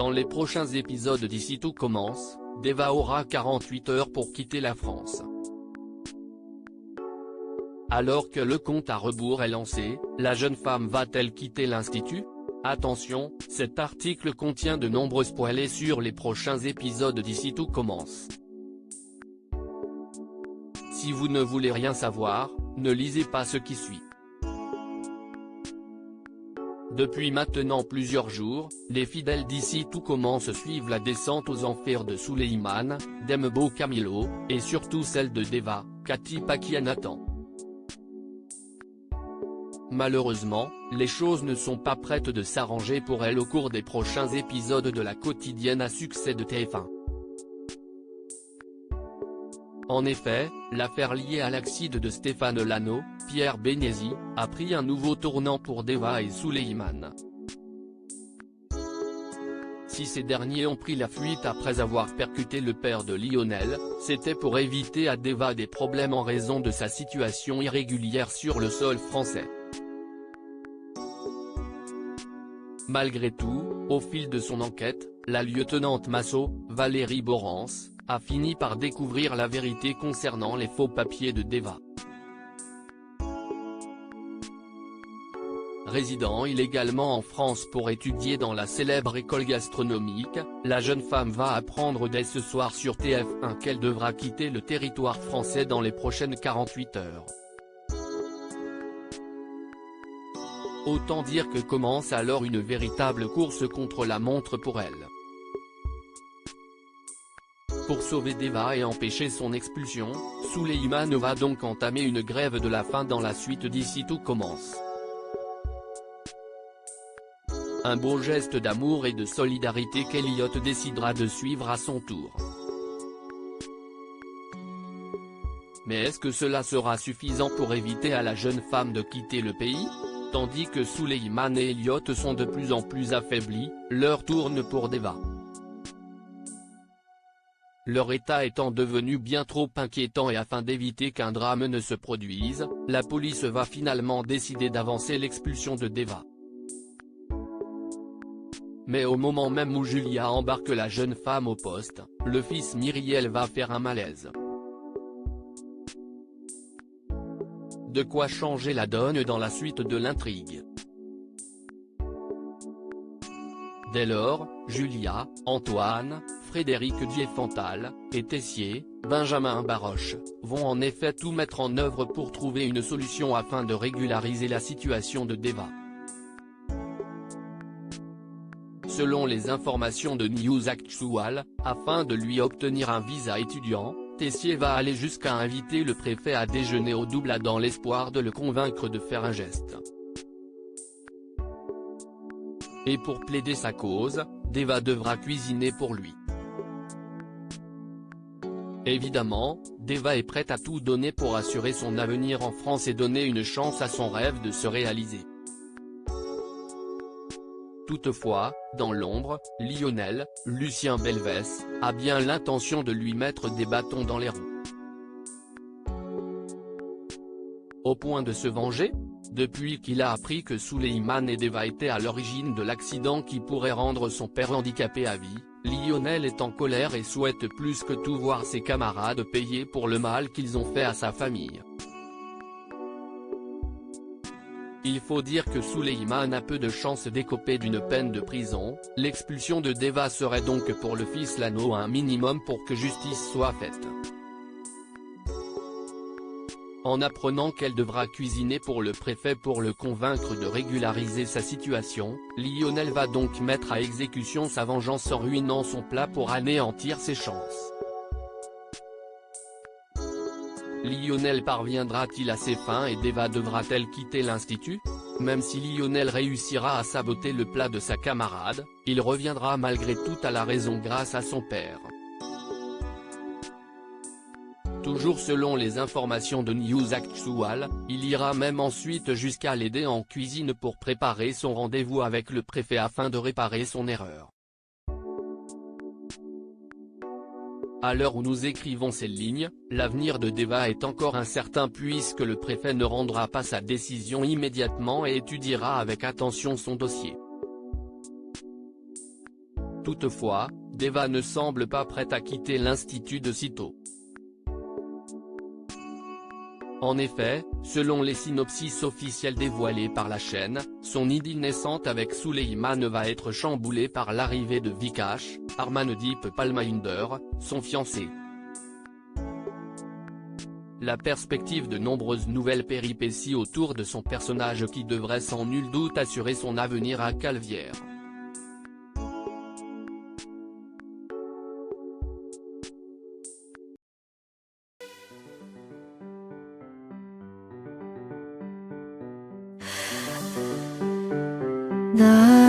Dans les prochains épisodes d'ici tout commence, Deva aura 48 heures pour quitter la France. Alors que le compte à rebours est lancé, la jeune femme va-t-elle quitter l'Institut? Attention, cet article contient de nombreux spoilers sur les prochains épisodes d'ici tout commence. Si vous ne voulez rien savoir, ne lisez pas ce qui suit. Depuis maintenant plusieurs jours, les fidèles d'ici tout commence suivent la descente aux enfers de Souleymane, d'Embo Camilo, et surtout celle de Deva, Kati Pakianathan. Malheureusement, les choses ne sont pas prêtes de s'arranger pour elle au cours des prochains épisodes de la quotidienne à succès de TF1. En effet, l'affaire liée à l'accident de Stéphane Lano, Pierre Bénizy, a pris un nouveau tournant pour Deva et Souleymane. Si ces derniers ont pris la fuite après avoir percuté le père de Lionel, c'était pour éviter à Deva des problèmes en raison de sa situation irrégulière sur le sol français. Malgré tout, au fil de son enquête, la lieutenante Massot, Valérie Borrance, a fini par découvrir la vérité concernant les faux papiers de Deva. Résidant illégalement en France pour étudier dans la célèbre école gastronomique, la jeune femme va apprendre dès ce soir sur TF1 qu'elle devra quitter le territoire français dans les prochaines 48 heures. Autant dire que commence alors une véritable course contre la montre pour elle. Pour sauver Deva et empêcher son expulsion, Souleymane va donc entamer une grève de la faim dans la suite d'ici tout commence. Un beau geste d'amour et de solidarité qu'Elliot décidera de suivre à son tour. Mais est-ce que cela sera suffisant pour éviter à la jeune femme de quitter le pays? Tandis que Souleymane et Elliot sont de plus en plus affaiblis, l'heure tourne pour Deva. Leur état étant devenu bien trop inquiétant et afin d'éviter qu'un drame ne se produise, la police va finalement décider d'avancer l'expulsion de Deva. Mais au moment même où Julia embarque la jeune femme au poste, le fils Myriel va faire un malaise. De quoi changer la donne dans la suite de l'intrigue. Dès lors, Julia, Antoine, Frédéric Diefenthal, et Tessier, Benjamin Baroche, vont en effet tout mettre en œuvre pour trouver une solution afin de régulariser la situation de Deva. Selon les informations de News Actual, afin de lui obtenir un visa étudiant, Tessier va aller jusqu'à inviter le préfet à déjeuner au Doubla dans l'espoir de le convaincre de faire un geste. Et pour plaider sa cause, Deva devra cuisiner pour lui. Évidemment, Deva est prête à tout donner pour assurer son avenir en France et donner une chance à son rêve de se réaliser. Toutefois, dans l'ombre, Lionel, Lucien Belvès, a bien l'intention de lui mettre des bâtons dans les roues. Au point de se venger? Depuis qu'il a appris que Souleymane et Deva étaient à l'origine de l'accident qui pourrait rendre son père handicapé à vie, Lionel est en colère et souhaite plus que tout voir ses camarades payer pour le mal qu'ils ont fait à sa famille. Il faut dire que Souleymane a peu de chances d'écoper d'une peine de prison, l'expulsion de Deva serait donc pour le fils Lano un minimum pour que justice soit faite. En apprenant qu'elle devra cuisiner pour le préfet pour le convaincre de régulariser sa situation, Lionel va donc mettre à exécution sa vengeance en ruinant son plat pour anéantir ses chances. Lionel parviendra-t-il à ses fins et Deva devra-t-elle quitter l'Institut? Même si Lionel réussira à saboter le plat de sa camarade, il reviendra malgré tout à la raison grâce à son père. Toujours selon les informations de News Actual, il ira même ensuite jusqu'à l'aider en cuisine pour préparer son rendez-vous avec le préfet afin de réparer son erreur. À l'heure où nous écrivons ces lignes, l'avenir de Deva est encore incertain puisque le préfet ne rendra pas sa décision immédiatement et étudiera avec attention son dossier. Toutefois, Deva ne semble pas prête à quitter l'institut de sitôt. En effet, selon les synopsis officiels dévoilés par la chaîne, son idylle naissante avec Suleyman va être chamboulée par l'arrivée de Vikash, Armandeep Palmahinder, son fiancé. La perspective de nombreuses nouvelles péripéties autour de son personnage qui devrait sans nul doute assurer son avenir à Calvière. 나